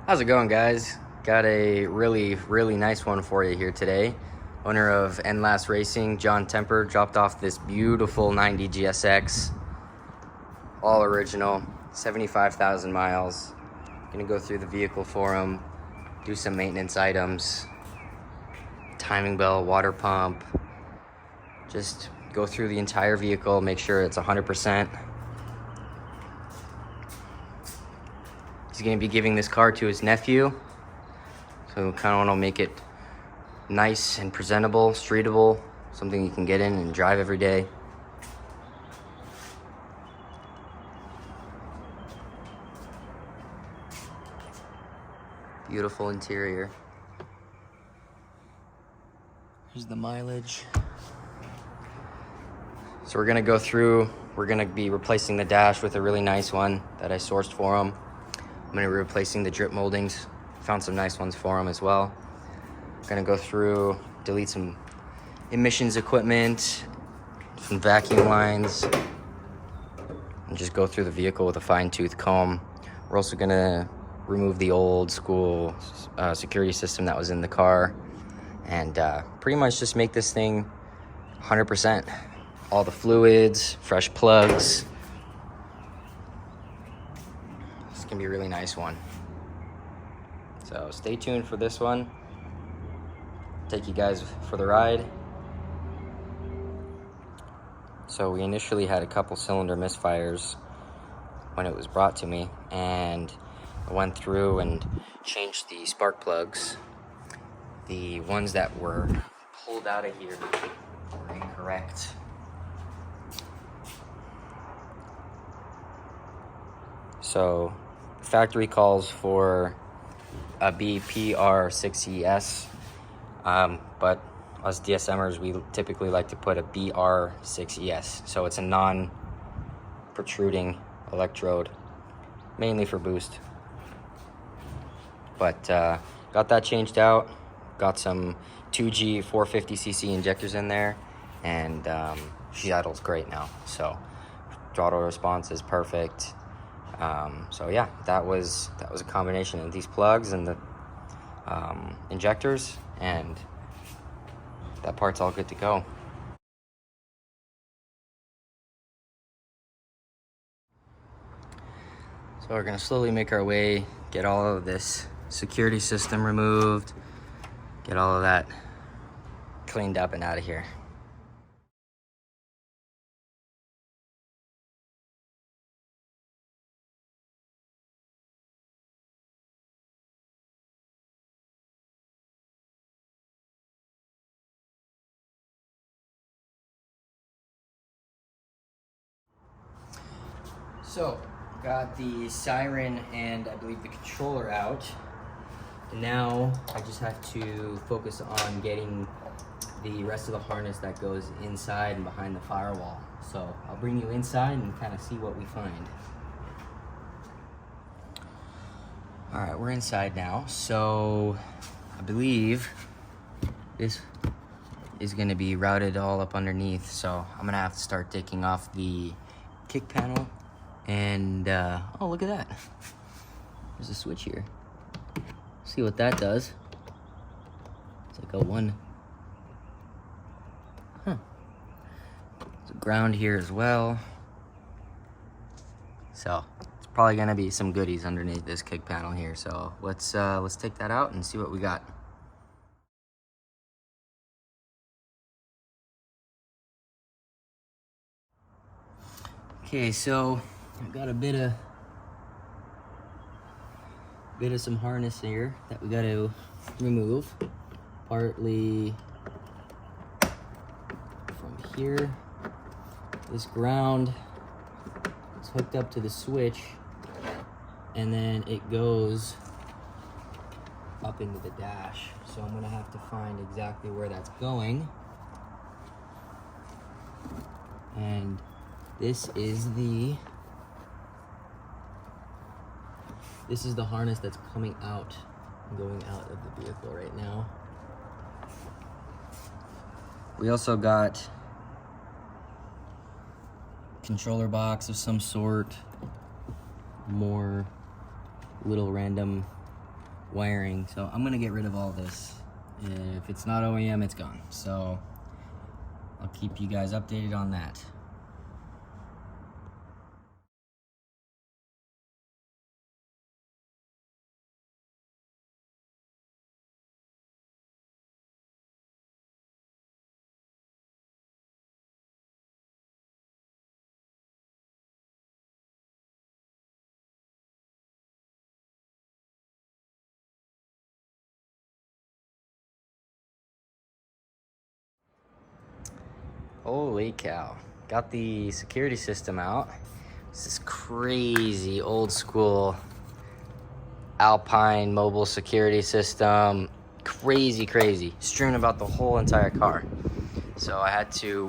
How's it going, guys? Got a really nice one for you here today. Owner of NLAS Racing, John Temper, dropped off this beautiful 90 GSX, all original, 75,000 miles. Gonna go through the vehicle for him, do some maintenance items, timing belt, water pump, just go through the entire vehicle, make sure it's 100%. He's gonna be giving this car to his nephew, so we kind of want to make it nice and presentable, streetable, something you can get in and drive every day. Beautiful interior. Here's the mileage. So we're gonna go through, we're gonna be replacing the dash with a really nice one that I sourced for him. I'm gonna be replacing the drip moldings. Found some nice ones for him as well. Gonna go through, delete some emissions equipment, some vacuum lines, and just go through the vehicle with a fine-tooth comb. We're also gonna remove the old school security system that was in the car, and pretty much just make this thing 100%. All the fluids, fresh plugs. It's gonna be a really nice one. So stay tuned for this one. Take you guys for the ride. So we initially had a couple cylinder misfires when it was brought to me, and I went through and changed the spark plugs. The ones that were pulled out of here were incorrect. So factory calls for a BPR6ES, but us DSMers, we typically like to put a BR6ES. So it's a non-protruding electrode, mainly for boost. But got that changed out, got some 2G 450cc injectors in there, and she idles great now. So throttle response is perfect. So yeah, that was a combination of these plugs and the injectors, and that part's all good to go. So we're gonna slowly make our way, get all of this security system removed, get all of that cleaned up and out of here. So, got the siren and I believe the controller out. And now I just have to focus on getting the rest of the harness that goes inside and behind the firewall. So I'll bring you inside and kind of see what we find. All right, we're inside now. So I believe this is gonna be routed all up underneath. So I'm gonna have to start taking off the kick panel. And, oh, look at that. There's a switch here. See what that does. It's like a one. Huh. There's a ground here as well. So, it's probably gonna be some goodies underneath this kick panel here. So, let's take that out and see what we got. Okay, so I've got a bit of some harness here that we got to remove. Partly from here. This ground is hooked up to the switch, and then it goes up into the dash. So I'm gonna have to find exactly where that's going. And this is the harness that's coming out and going out of the vehicle right now. We also got controller box of some sort, more little random wiring. So I'm gonna get rid of all this. If it's not OEM, it's gone. So I'll keep you guys updated on that. Holy cow. Got the security system out. This is crazy old school Alpine mobile security system. Crazy. Strewn about the whole entire car. So I had to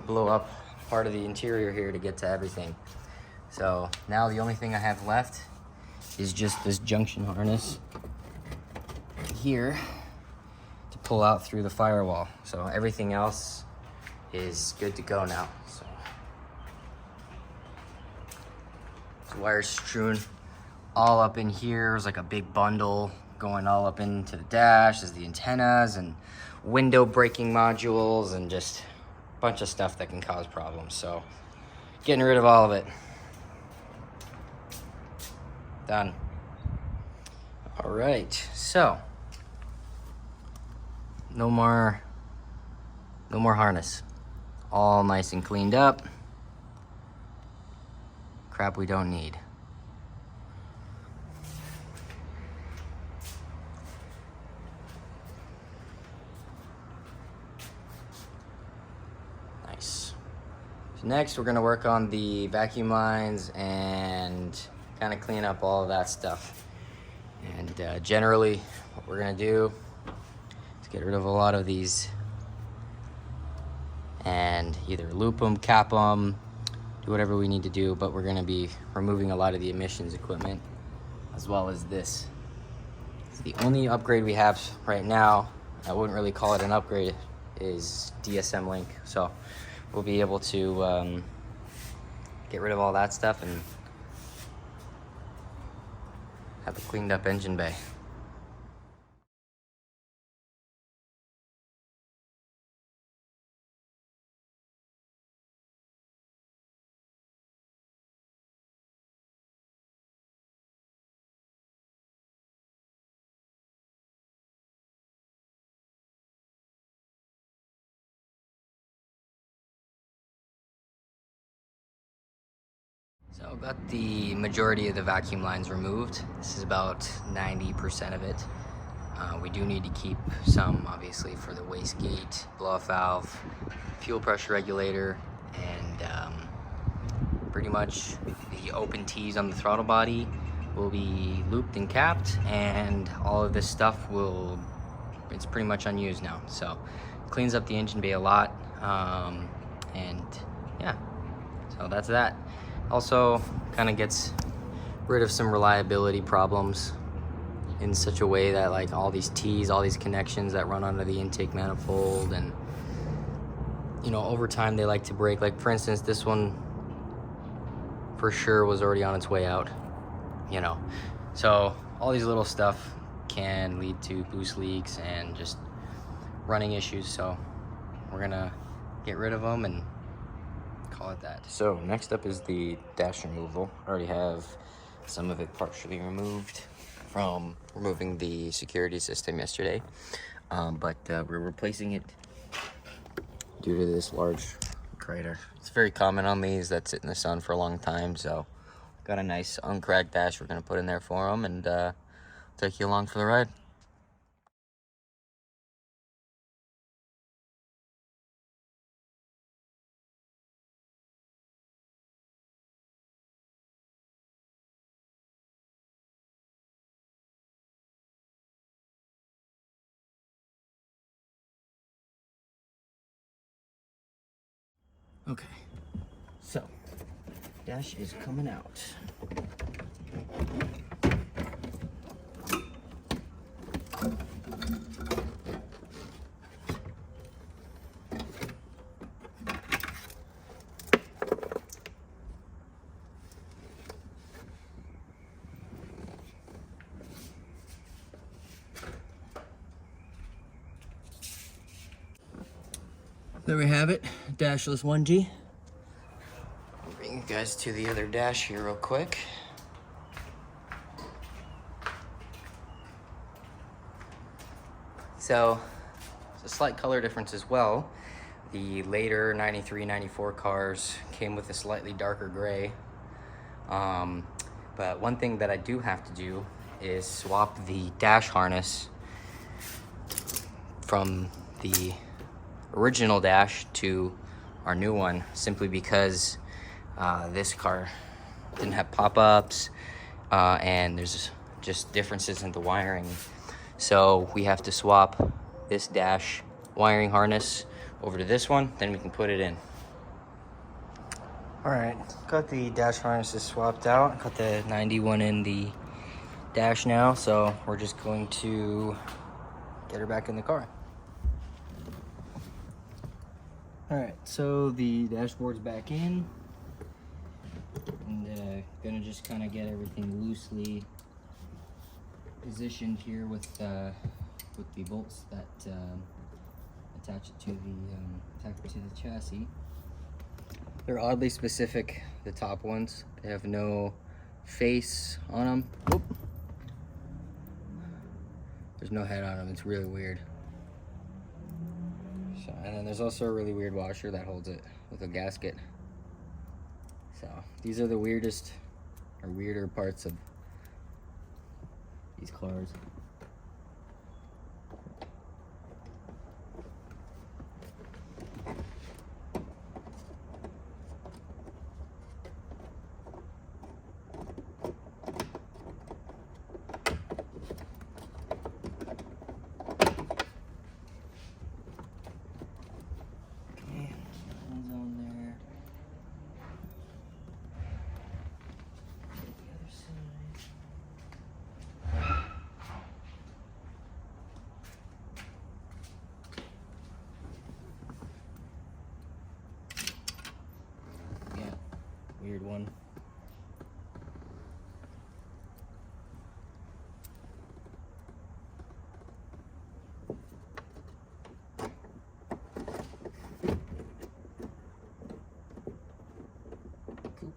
blow up part of the interior here to get to everything. So now the only thing I have left is just this junction harness here to pull out through the firewall. So everything else is good to go now. So this wire's strewn all up in here. There's like a big bundle going all up into the dash. There's the antennas and window braking modules and just a bunch of stuff that can cause problems. So getting rid of all of it. Done. All right, so no more harness. All nice and cleaned up. Crap we don't need. Nice. So next we're gonna work on the vacuum lines and kind of clean up all of that stuff. And generally what we're gonna do is get rid of a lot of these and either loop them, cap them, do whatever we need to do, but we're gonna be removing a lot of the emissions equipment as well as this. So the only upgrade we have right now, I wouldn't really call it an upgrade, is DSM link. So we'll be able to get rid of all that stuff and have a cleaned up engine bay. So got the majority of the vacuum lines removed. This is about 90% of it. We do need to keep some, obviously, for the wastegate, blow-off valve, fuel pressure regulator, and pretty much the open T's on the throttle body will be looped and capped, and all of this stuff it's pretty much unused now. So cleans up the engine bay a lot, and yeah, so that's that. Also kind of gets rid of some reliability problems in such a way that, like, all these T's, all these connections that run under the intake manifold, and you know, over time they like to break. Like, for instance, this one for sure was already on its way out, you know. So all these little stuff can lead to boost leaks and just running issues. So we're gonna get rid of them and call it that. So next up is the dash removal. I already have some of it partially removed from removing the security system yesterday, but we're replacing it due to this large crater. It's very common on these that sit in the sun for a long time, so got a nice uncracked dash we're gonna put in there for them, and take you along for the ride. Okay, so dash is coming out. There we have it, dashless 1G. I'll bring you guys to the other dash here real quick. So, it's a slight color difference as well. The later 93, 94 cars came with a slightly darker gray. But one thing that I do have to do is swap the dash harness from the original dash to our new one, simply because this car didn't have pop-ups and there's just differences in the wiring. So we have to swap this dash wiring harness over to this one, then we can put it in. All right, got the dash harnesses swapped out. Got the 91 in the dash now, so we're just going to get her back in the car. All right, so the dashboard's back in, and gonna just kind of get everything loosely positioned here with the bolts that attach it to the chassis. They're oddly specific, the top ones. They have no face on them. Oop. There's no head on them. It's really weird. So, and then there's also a really weird washer that holds it with a gasket. So these are the weirdest or weirder parts of these cars. Weird one. Cool.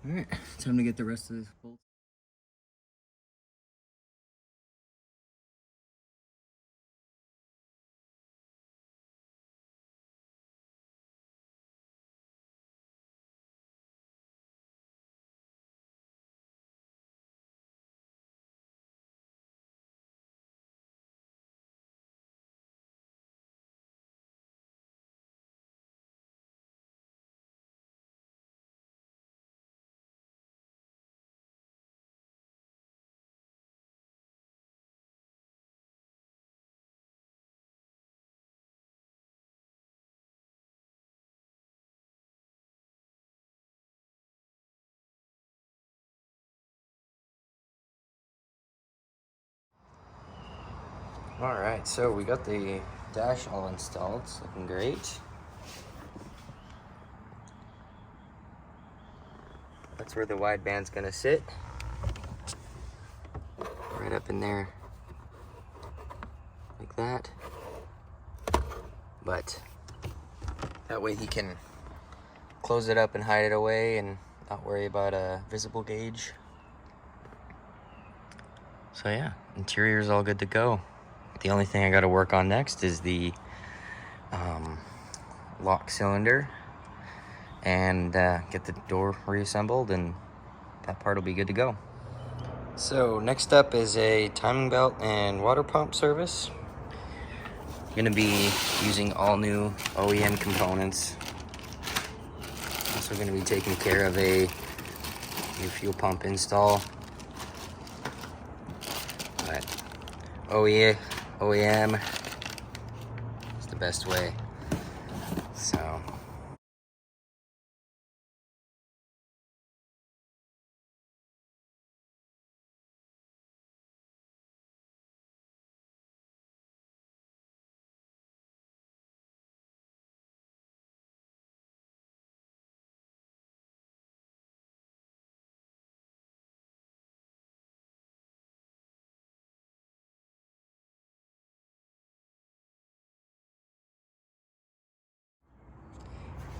All right, time to get the rest of this bolt. All right, so we got the dash all installed. It's looking great. That's where the wideband's gonna sit. Right up in there, like that. But that way he can close it up and hide it away and not worry about a visible gauge. So yeah, interior's all good to go. The only thing I got to work on next is the lock cylinder and get the door reassembled, and that part will be good to go. So next up is a timing belt and water pump service. I'm going to be using all new OEM components. Also going to be taking care of a new fuel pump install. But OEM is the best way. So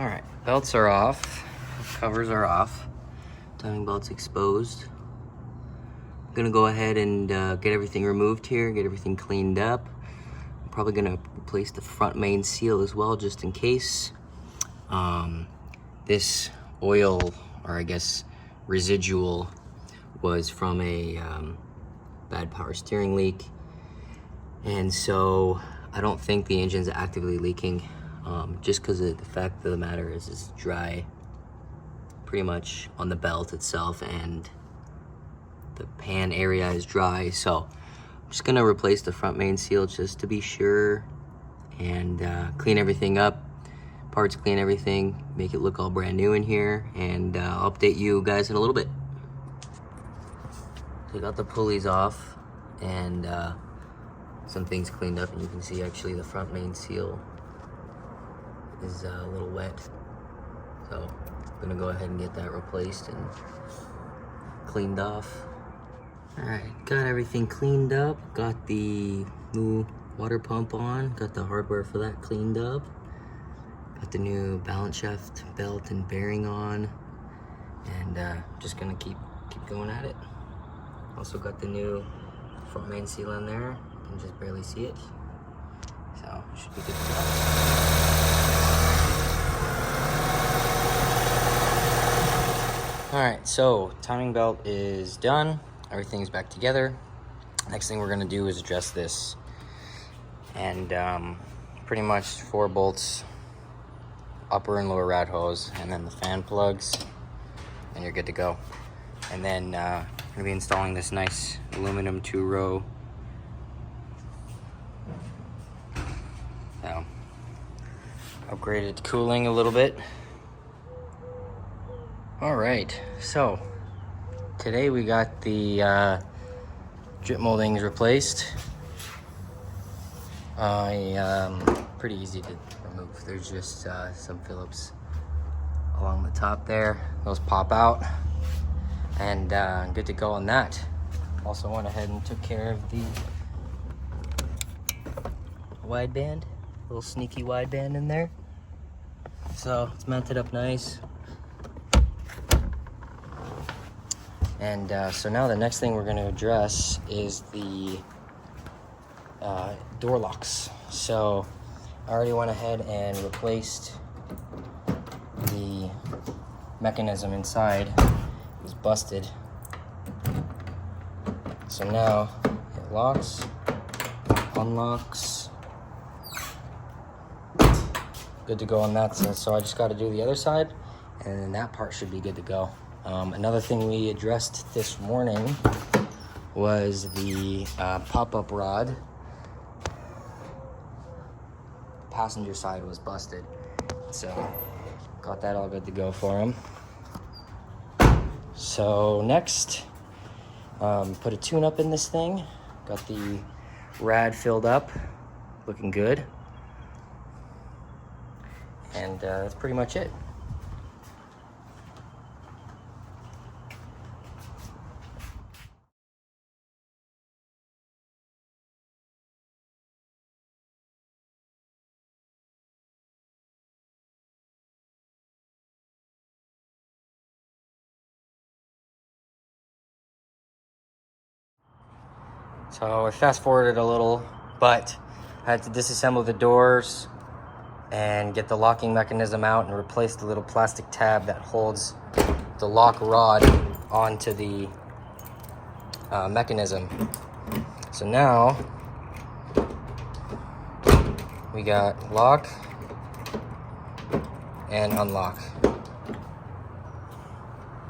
All right, belts are off, covers are off, timing belt's exposed. I'm gonna go ahead and get everything removed here, get everything cleaned up. I'm probably gonna replace the front main seal as well, just in case. This oil, or I guess residual, was from a bad power steering leak. And so I don't think the engine's actively leaking, just because the fact of the matter is it's dry pretty much on the belt itself, and the pan area is dry. So I'm just gonna replace the front main seal just to be sure, and clean everything up, parts clean everything, make it look all brand new in here, and I'll update you guys in a little bit. So I got the pulleys off, and some things cleaned up, and you can see actually the front main seal is a little wet. So I'm gonna go ahead and get that replaced and cleaned off. All right, got everything cleaned up, got the new water pump on, got the hardware for that cleaned up, got the new balance shaft belt and bearing on, and just gonna keep going at it. Also got the new front main seal in there. You can just barely see it, so should be good to go. All right, so timing belt is done. Everything's back together. Next thing we're gonna do is adjust this, and pretty much 4 bolts, upper and lower rad hose, and then the fan plugs, and you're good to go. And then I'm gonna be installing this nice aluminum 2-row. So upgraded cooling a little bit. All right, so today we got the drip moldings replaced. Pretty easy to remove. There's just some Phillips along the top there. Those pop out, and good to go on that. Also went ahead and took care of the wideband, little sneaky wideband in there. So it's mounted up nice. And so now the next thing we're going to address is the door locks. So I already went ahead and replaced the mechanism inside. It was busted. So now it locks, unlocks. Good to go on that side. So I just got to do the other side, and then that part should be good to go. Another thing we addressed this morning was the pop-up rod. Passenger side was busted, so got that all good to go for him. So next, put a tune-up in this thing. Got the rad filled up, looking good, and that's pretty much it. So I fast forwarded a little, but I had to disassemble the doors and get the locking mechanism out and replace the little plastic tab that holds the lock rod onto the mechanism. So now we got lock and unlock.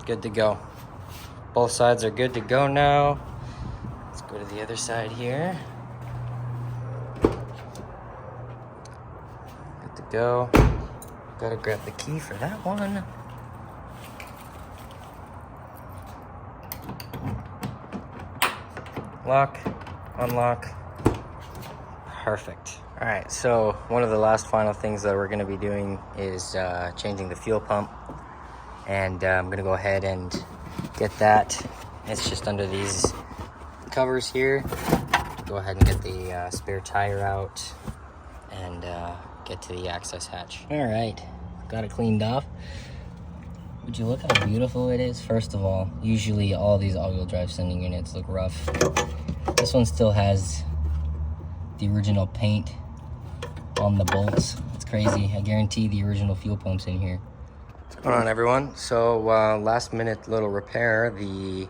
Good to go. Both sides are good to go now. Let's go to the other side here. Good to go. Gotta grab the key for that one. Lock, unlock. Perfect. All right, so one of the last final things that we're gonna be doing is changing the fuel pump. And I'm gonna go ahead and get that. It's just under these covers here. Go ahead and get the spare tire out and get to the access hatch. All right, got it cleaned off. Would you look how beautiful it is? First of all, usually all these all-wheel drive sending units look rough. This one still has the original paint on the bolts. It's crazy. I guarantee the original fuel pump's in here. What's going on, everyone? So last minute little repair. The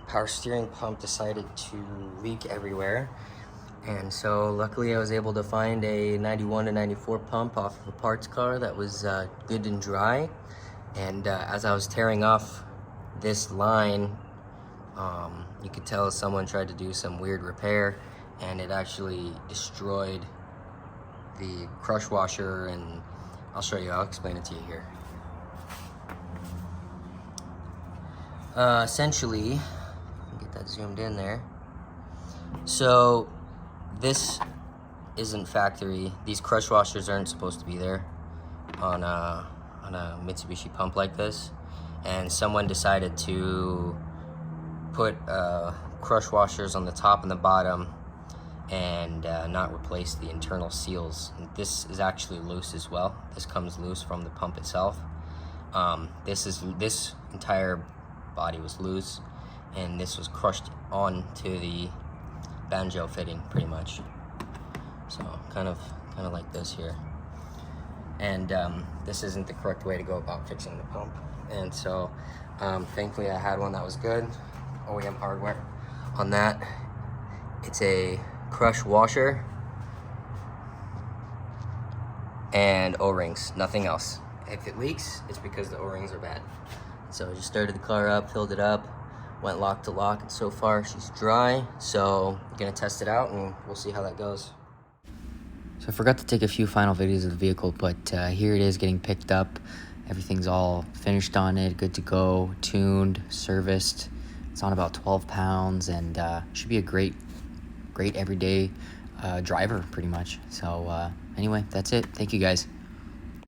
power steering pump decided to leak everywhere. And so luckily I was able to find a 91 to 94 pump off of a parts car that was good and dry. And as I was tearing off this line, you could tell someone tried to do some weird repair, and it actually destroyed the crush washer. And I'll show you, I'll explain it to you here. Essentially, get that zoomed in there. So this isn't factory. These crush washers aren't supposed to be there on a Mitsubishi pump like this, and someone decided to put crush washers on the top and the bottom and not replace the internal seals. And this is actually loose as well. This comes loose from the pump itself. This entire body was loose, and this was crushed onto the banjo fitting pretty much. So kind of like this here. And this isn't the correct way to go about fixing the pump. And so thankfully I had one that was good, OEM hardware on that. It's a crush washer and O-rings, nothing else. If it leaks, it's because the O-rings are bad. So I just started the car up, filled it up, went lock to lock, and so far she's dry. So I'm gonna test it out and we'll see how that goes. So I forgot to take a few final videos of the vehicle, but here it is getting picked up. Everything's all finished on it, good to go, tuned, serviced. It's on about 12 pounds and should be a great everyday driver pretty much. So anyway, that's it. Thank you guys.